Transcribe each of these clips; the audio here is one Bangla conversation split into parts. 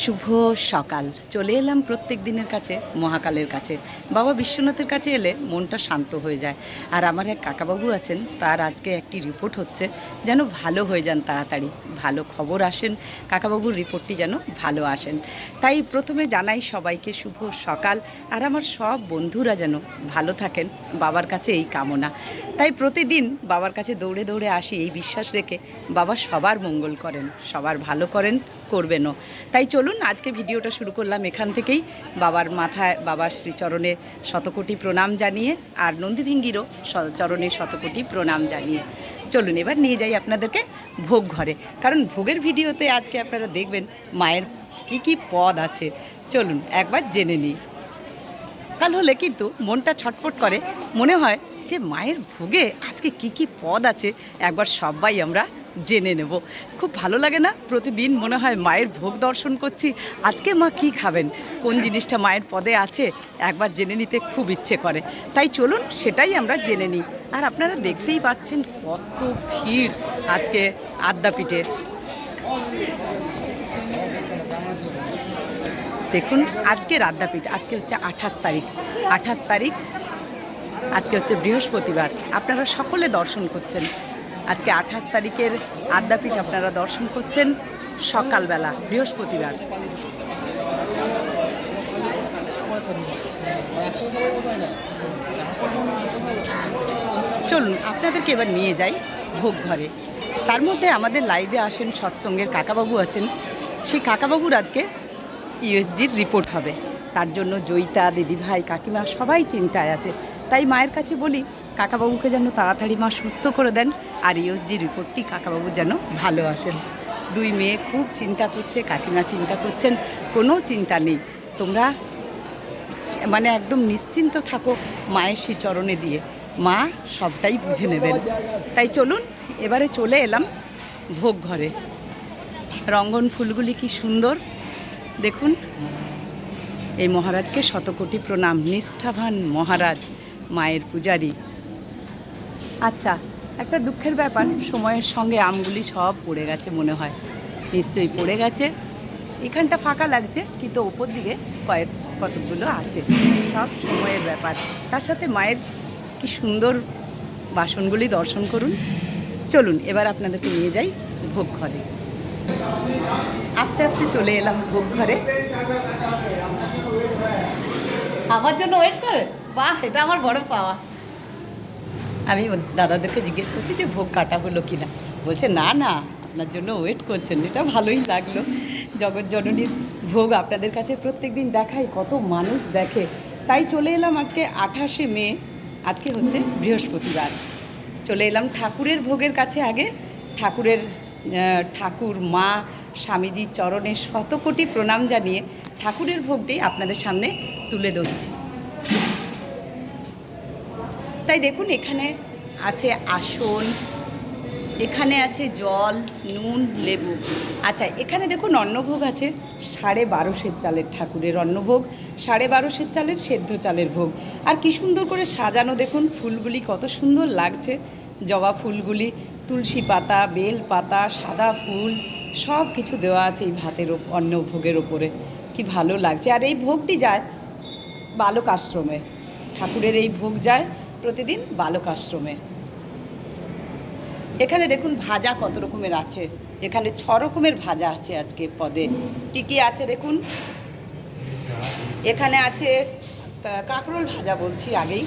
শুভ সকাল। চলে এলাম প্রত্যেক দিনের কাছে, মহাকালের কাছে। বাবা বিশ্বনাথের কাছে এলে মনটা শান্ত হয়ে যায়। আর আমার এক কাকাবাবু আছেন, তার আজকে একটি রিপোর্ট হচ্ছে, যেন ভালো হয়ে যান তাড়াতাড়ি, ভালো খবর আসেন, কাকাবাবুর রিপোর্টটি যেন ভালো আসেন। তাই প্রথমে জানাই সবাইকে শুভ সকাল। আর আমার সব বন্ধুরা যেন ভালো থাকেন, বাবার কাছে এই কামনা। তাই প্রতিদিন বাবার কাছে দৌড়ে দৌড়ে আসি এই বিশ্বাস রেখে, বাবা সবার মঙ্গল করেন, সবার ভালো করেন, করবেনও। তাই চলুন আজকে ভিডিওটা শুরু করলাম এখান থেকেই, বাবার মাথায়, বাবার শ্রীচরণে শতকোটি প্রণাম জানিয়ে, আর নন্দীভিঙ্গিরও চরণে শতকোটি প্রণাম জানিয়ে। চলুন এবার নিয়ে যাই আপনাদেরকে ভোগ ঘরে, কারণ ভোগের ভিডিওতে আজকে আপনারা দেখবেন মায়ের কী পদ আছে। চলুন একবার জেনে নিই। সকাল হলে কিন্তু মনটা ছটফট করে, মনে হয় যে মায়ের ভোগে আজকে কি পদ আছে একবার সবাই আমরা জেনে নেব। খুব ভালো লাগে না? প্রতিদিন মনে হয় মায়ের ভোগ দর্শন করছি, আজকে মা কি খাবেন, কোন জিনিসটা মায়ের পদে আছে একবার জেনে নিতে খুব ইচ্ছে করে। তাই চলুন সেটাই আমরা জেনে নিই। আর আপনারা দেখতেই পাচ্ছেন কত ভিড় আজকে আদ্যাপীঠে। দেখুন আজকের আদ্যাপীঠ, আজকে হচ্ছে 28 তারিখ, আজকে হচ্ছে বৃহস্পতিবার। আপনারা সকলে দর্শন করছেন, আজকে 28 তারিখের আদ্যাপীঠ আপনারা দর্শন করছেন সকালবেলা, বৃহস্পতিবার। চলুন আপনাদেরকে এবার নিয়ে যাই ভোগ ঘরে। তার মধ্যে আমাদের লাইভে আসেন সৎসঙ্গের কাকাবাবু আছেন, সেই কাকাবাবুর আজকে ইউএসজির রিপোর্ট হবে। তার জন্য জয়িতা, দিদিভাই, কাকিমা সবাই চিন্তায় আছে। তাই মায়ের কাছে বলি কাকাবাবুকে যেন তাড়াতাড়ি মা সুস্থ করে দেন, আর ইউএসজি রিপোর্টটি কাকাবাবু যেন ভালো আসেন। দুই মেয়ে খুব চিন্তা করছে, কাকিমা চিন্তা করছেন। কোনো চিন্তা নেই, তোমরা মানে একদম নিশ্চিন্ত থাকো মায়ের শ্রীচরণে দিয়ে, মা সবটাই বুঝে নেবেন। তাই চলুন এবারে চলে এলাম ভোগ ঘরে। রঙ্গন ফুলগুলি কি সুন্দর দেখুন। এই মহারাজকে শতকোটি প্রণাম, নিষ্ঠাবান মহারাজ, মায়ের পূজারী। আচ্ছা, একটা দুঃখের ব্যাপার, সময়ের সঙ্গে আমগুলি সব পড়ে গেছে মনে হয়, নিশ্চয়ই পড়ে গেছে। এখানটা ফাঁকা লাগছে, কিন্তু ওপর দিকে কতগুলো আছে, সব সময়ের ব্যাপার। তার সাথে মায়ের কি সুন্দর বাসনগুলি দর্শন করুন। চলুন এবার আপনাদেরকে নিয়ে যাই ভোগ ঘরে। আস্তে আস্তে চলে এলাম ভোগ ঘরে। আমার জন্য ওয়েট করে, বাহ, এটা আমার বড় পাওয়া। আমি দাদাদেরকে জিজ্ঞেস করছি যে ভোগ কাটা হলো কি না, বলছে না না, আপনার জন্য ওয়েট করছেন। এটা ভালোই লাগলো। জগৎজননীর ভোগ আপনাদের কাছে প্রত্যেক দিন দেখাই, কত মানুষ দেখে। তাই চলে এলাম আজকে 28শে মে, আজকে হচ্ছে বৃহস্পতিবার। চলে এলাম ঠাকুরের ভোগের কাছে। আগে ঠাকুর মা স্বামীজির চরণে শতকোটি প্রণাম জানিয়ে ঠাকুরের ভোগটি আপনাদের সামনে তুলে ধরছি। তাই দেখুন এখানে আছে আসন, এখানে আছে জল, নুন, লেবু। আচ্ছা, এখানে দেখুন অন্নভোগ আছে 1250 চালের, ঠাকুরের অন্নভোগ 1250 চালের, সেদ্ধ চালের ভোগ। আর কি সুন্দর করে সাজানো দেখুন, ফুলগুলি কত সুন্দর লাগছে, জবা ফুলগুলি, তুলসী পাতা, বেল পাতা, সাদা ফুল, সব কিছু দেওয়া আছে এই ভাতের অন্নভোগের ওপরে। কি ভালো লাগছে। আর এই ভোগটি যায় বালক আশ্রমে, ঠাকুরের এই ভোগ যায় প্রতিদিন বালক আশ্রমে। এখানে দেখুন ভাজা কত রকমের আছে, এখানে 6 রকমের ভাজা আছে আজকে পদে। কী আছে দেখুন, এখানে আছে কাঁকরোল ভাজা, বলছি আগেই,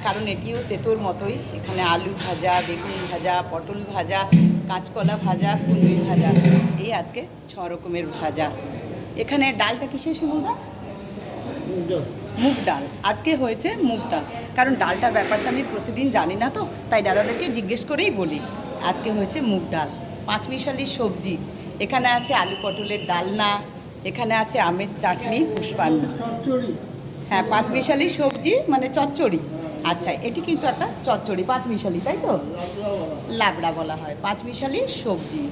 কারণ এটিও তেতোর মতোই। এখানে আলু ভাজা, বেগুন ভাজা, পটল ভাজা, কাঁচকলা ভাজা, কুঁদরি ভাজা, এই আজকে 6 রকমের ভাজা। এখানে ডালটা কিসের শিমুলদা? মুগ ডাল, আজকে হয়েছে মুগ ডাল। কারণ ডালটার ব্যাপারটা আমি প্রতিদিন জানি না, তো তাই দাদাদেরকে জিজ্ঞেস করেই বলি। আজকে হয়েছে মুগ ডাল, 5 মিশালি সবজি, এখানে আছে আলু পটলের ডালনা, এখানে আছে আমের চাটনি, পুষ্পান্ন। হ্যাঁ, 5 মিশালি সবজি মানে চচ্চড়ি। আচ্ছা, এটি কিন্তু একটা চচ্চড়ি 5 মিশালি, তাই তো, লাবড়া বলা হয়। 5 মিশালি সবজি,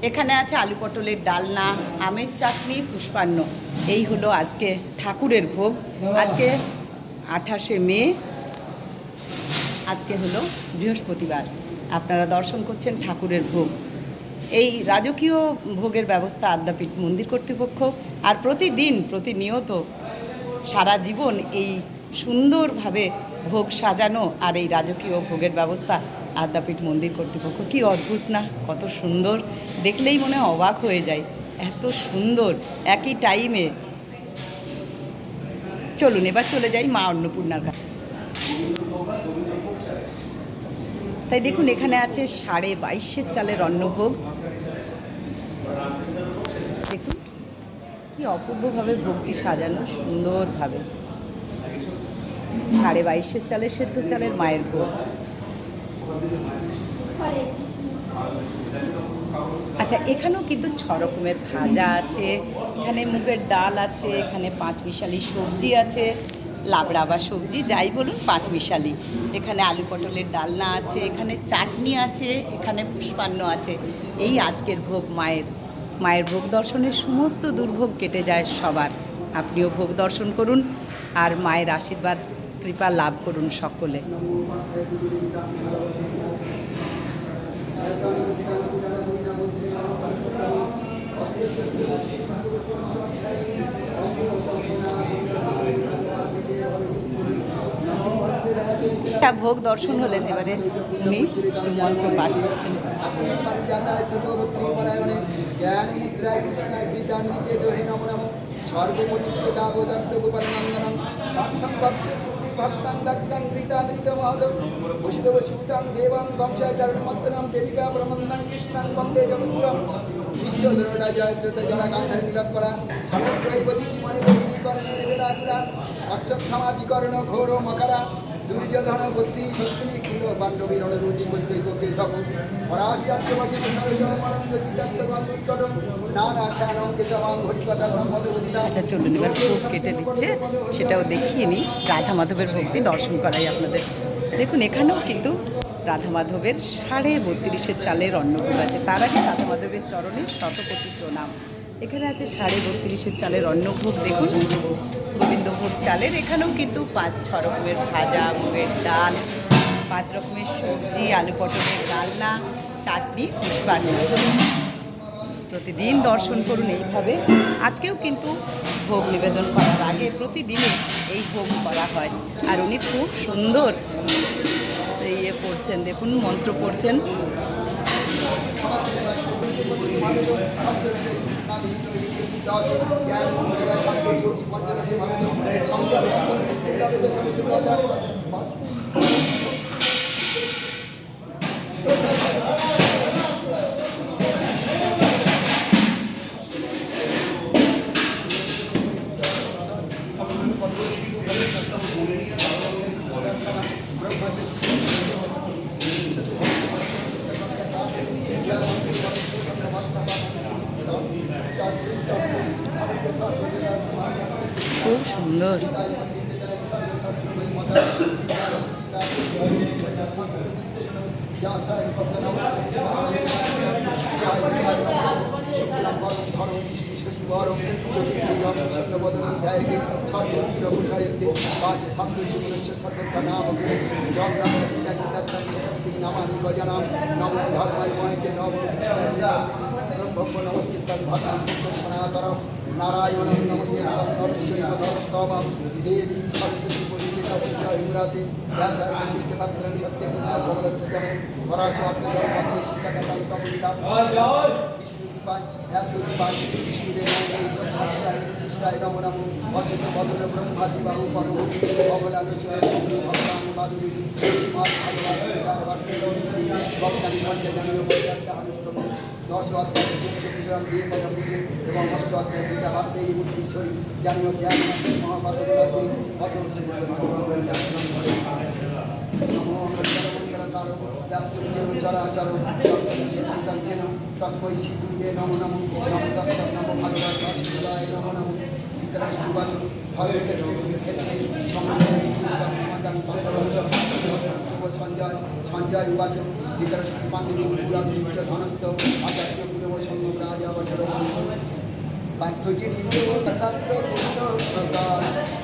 এখানে আছে আলু পটলের ডালনা, আমের চাটনি, পুষ্পান্ন। এই হলো আজকে ঠাকুরের ভোগ। আজকে 28শে মে, আজকে হলো বৃহস্পতিবার। আপনারা দর্শন করছেন ঠাকুরের ভোগ। এই রাজকীয় ভোগের ব্যবস্থা আদ্যাপীঠ মন্দির কর্তৃপক্ষ, আর প্রতিনিয়ত সারা জীবন এই সুন্দরভাবে ভোগ সাজানো আর এই রাজকীয় ভোগের ব্যবস্থা আদ্যাপীঠ মন্দির কর্তৃপক্ষ। কি অদ্ভুত না, কত সুন্দর, দেখলেই মনে অবাক হয়ে যায়, এত সুন্দর একই টাইমে। চলুন এবার চলে যাই মা অন্নপূর্ণার কাছে। তাই দেখুন এখানে আছে 22.5 চালের অন্নভোগ। দেখুন কি অপূর্বভাবে ভোগটি সাজানো, সুন্দরভাবে 22.5 চালের সেদ্ধ চালের মায়ের ভোগ। আচ্ছা, এখানেও কিন্তু 6 রকমের ভাজা আছে, এখানে মুগের ডাল আছে, এখানে 5 মিশালি সবজি আছে, লাবড়া বা সবজি যাই বলুন 5 মিশালি। এখানে আলু পটলের ডালনা আছে, এখানে চাটনি আছে, এখানে পুষ্পান্ন আছে। এই আজকের ভোগ মায়ের ভোগ দর্শনের সমস্ত দুর্ভোগ কেটে যায় সবার। আপনিও ভোগ দর্শন করুন আর মায়ের আশীর্বাদ কৃপা লাভ করুন সকলে। ভোগ দর্শন হলেন, এবারে উনি মন্ত্র পাঠ করছেন। অশ্বত্থামা বিকর্ণ ঘোর মকরা দুর্যোধন বত্রী সত্নী কুল পাণ্ডবী রণরুচি বৈদ্যকে সব পরাশ্চার্য বচিত সর্বজনমনন্দ চিত্ত গন্ধ নানা খ্যানং কেশবাং হরিকথা সম্পদ বদিতা। আচ্ছা চলুন এবার ভোগ কেটে দিচ্ছে, সেটাও দেখিয়ে নিই। রাধা মাধবের ভোগটি দর্শন করাই আপনাদের। দেখুন এখানেও কিন্তু রাধা মাধবের 32.5 চালের অন্নভোগ আছে। তার আগে রাধা মাধবের চরণে শতকোটি প্রণাম। এখানে আছে 32.5 চালের অন্নভোগ। দেখুন গোবিন্দভোগ চালের, এখানেও কিন্তু 5-6 রকমের ভাজা, মুগের ডাল, 5 রকমের সবজি, আলু পটলের ডালনা, চাটনি, পুষ্পান্ন। প্রতিদিন দর্শন করুন এইভাবে। আজকেও কিন্তু ভোগ নিবেদন করার আগে প্রতিদিনই এই ভোগ করা হয়। আর উনি খুব সুন্দর পড়ছেন, দেখুন মন্ত্র পড়ছেন। খুব সুন্দর। নারায়ণ নমস্তে নরচৈতম দেবী সরস্বতী পরিচিতা পূজা ইন্দ্রাতে ব্যাসার বিশিষ্ট পাত্রং সত্যম কমলচ্ছজনে পরাশব্দে সুতকতম কমলিতা বিষ্ণুপায় ব্যাসুপায় বিষ্ণুদেব বিশিষ্টায় নমো নমো অচিত বদল ব্রহ্মাদি বাহু পরবর্তী অবলালোচনা ভগবান মাধুরী মাত ভগবান ভক্তানি পঞ্চজনীয় বৈরাগ্য 10 অধ্যায় চট্টগ্রাম দিয়ে পদমীকে এবং 8 অধ্যায় গীতা ভাবতে মূর্তিশ্বরী জানিও জ্ঞান মহাপাতী অথ শ্রীমদ ভগবত নমো মঙ্গলকারো ব্যাপ্তির চরাচর শীতল যেন তস্মৈ শ্রী গুরুবে নমো নমো নমো তৎসৎ নমো ভগবত বাসুদেবায় নমো নমো ধৃতরাষ্ট্রবাচ ধর্মক্ষেত্রে সঞ্জয় উবাচ ধৃতরাষ্ট্র পাণ্ডিনী পুরাণ নিত্য ধনস্থ আচার্য পুরব সঙ্গম রাজা বছর পাঠ্যজিনী শাস্ত্র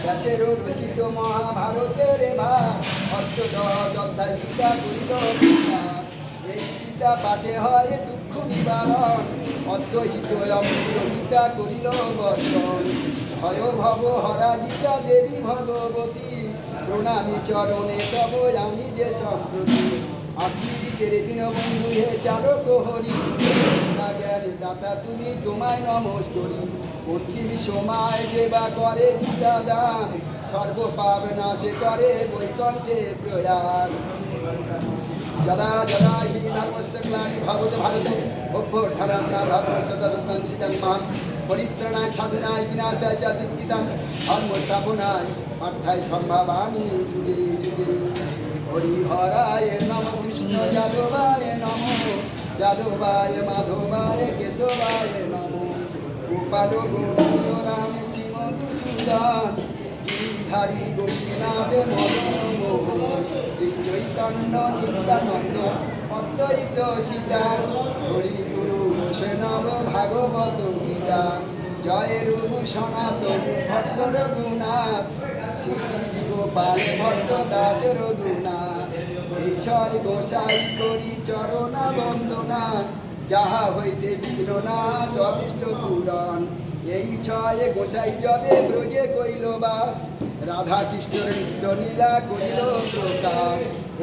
ব্যাসের রচিত মহাভারতের অষ্টদশ অধ্যায় গীতা করিল এই গীতা পাঠে হয় দুঃখ নিবারণ অদ্বৈত অমৃত গীতা করিল বর্ষণ ভয় ভব হরা গীতা দেবী ভগবতী প্রণামী চরণে তব আমি যে সম্প্রতি আসি তেরে দিন বন্ধু হে চারক হরি জ্ঞান দাতা তুমি তোমায় নমস্করি অন্তিম সময় দেবা করে গীতা দান সর্বপাপ নাশে করে বৈকণ্ঠে প্রয়াগ যদা যদা হি ধর্মস্য গ্লানি ভবতি ভারতে অভ্যর্থনং না ধর্মস্য তদন্তংসি জন্মাম পরিত্রাণায় সাধনায় বিনাশায় চ দুষ্কৃতাং ধর্ম স্থাপনায় অর্থায় সম্ভাবামি যুগে যুগে হরিহরায় নম কৃষ্ণ যাদবায় নম যাদবায় মাধবায় কেশবায় নম গোপাল গোবিন্দ রাম শ্রী মধুসূদন গিরিধারী গোপীনাথ মদন মোহন শ্রী চৈতন্য নিত্যানন্দ অদ্বৈত সীতা হরি গুরু বৈষ্ণব ভাগবত গীতা জয় রূপ সনাতন ভট্ট রঘুনাথ শ্রীজি গোপাল ভট্ট দাস রঘুনাথ এই ছয় গোসাই করি চরণা বন্দনা যাহা হইতে বিঘ্ন না সবিষ্ট পূরণ এই ছয় গোসাই যবে ব্রজে কইল বাস রাধা কৃষ্ণর নিত্য লীলা করিল প্রকাশ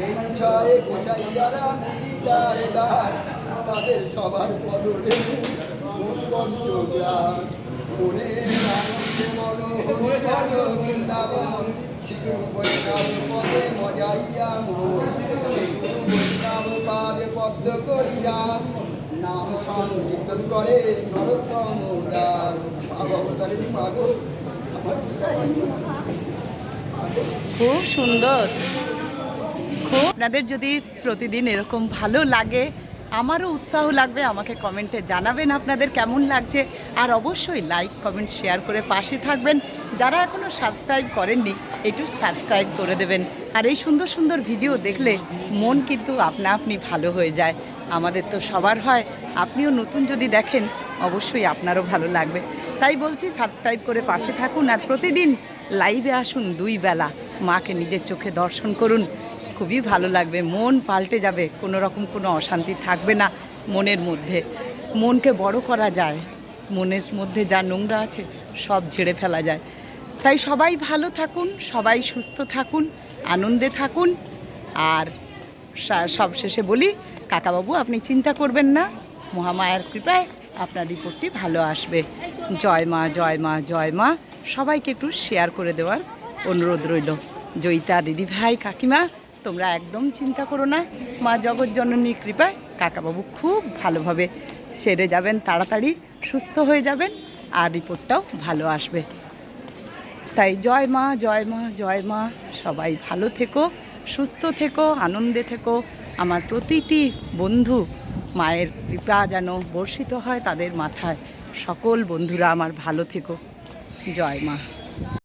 এই ছয় গোসাই যারা মুদিতার দাস তাদের সবার পদরে পঞ্চগ্রাস মনে আনন্দে মন হরি ভজ বৃন্দাবন শ্রীগুরু বৈষ্ণব পদে মজাইয়া মন শ্রীগুরু বৈষ্ণব পাদে পদ্ম করিয়াস নাম সংকীর্তন করে নরোত্তম দাস ভাগবতারের পাগল খুব সুন্দর। খুব আপনাদের যদি প্রতিদিন এরকম ভালো লাগে আমারও উৎসাহ লাগবে, আমাকে কমেন্টে জানাবেন আপনাদের কেমন লাগছে, আর অবশ্যই লাইক কমেন্ট শেয়ার করে পাশে থাকবেন। যারা এখনও সাবস্ক্রাইব করেননি একটু সাবস্ক্রাইব করে দেবেন। আর এই সুন্দর সুন্দর ভিডিও দেখলে মন কিন্তু আপনা আপনি ভালো হয়ে যায়। আমাদের তো সবার হয়, আপনিও নতুন যদি দেখেন অবশ্যই আপনারও ভালো লাগবে। তাই বলছি সাবস্ক্রাইব করে পাশে থাকুন, আর প্রতিদিন লাইভে আসুন 2 বেলা, মাকে নিজের চোখে দর্শন করুন। খুবই ভালো লাগবে, মন পাল্টে যাবে, কোনো রকম কোনো অশান্তি থাকবে না মনের মধ্যে। মনকে বড় করা যায়, মনের মধ্যে যা নোংরা আছে সব ঝেড়ে ফেলা যায়। তাই সবাই ভালো থাকুন, সবাই সুস্থ থাকুন, আনন্দে থাকুন। আর সব শেষে বলি, কাকাবাবু আপনি চিন্তা করবেন না, মহামায়ার কৃপায় আপনার রিপোর্টটি ভালো আসবে। জয় মা, জয় মা, জয় মা। সবাইকে একটু শেয়ার করে দেওয়ার অনুরোধ রইল। জয়িতা দিদি ভাই কাকিমা তোমরা একদম চিন্তা করো না, মা জগৎজননীর কৃপায় কাকাবাবু খুব ভালোভাবে সেরে যাবেন, তাড়াতাড়ি সুস্থ হয়ে যাবেন, আর রিপোর্টটাও ভালো আসবে। তাই জয় মা, জয় মা, জয় মা। সবাই ভালো থেকো, সুস্থ থেকো, আনন্দে থেকো। আমার প্রতিটি বন্ধু মায়ের কৃপা যেন বর্ষিত হয় তাদের মাথায়। সকল বন্ধুরা আমার ভালো থেকো। জয় মা।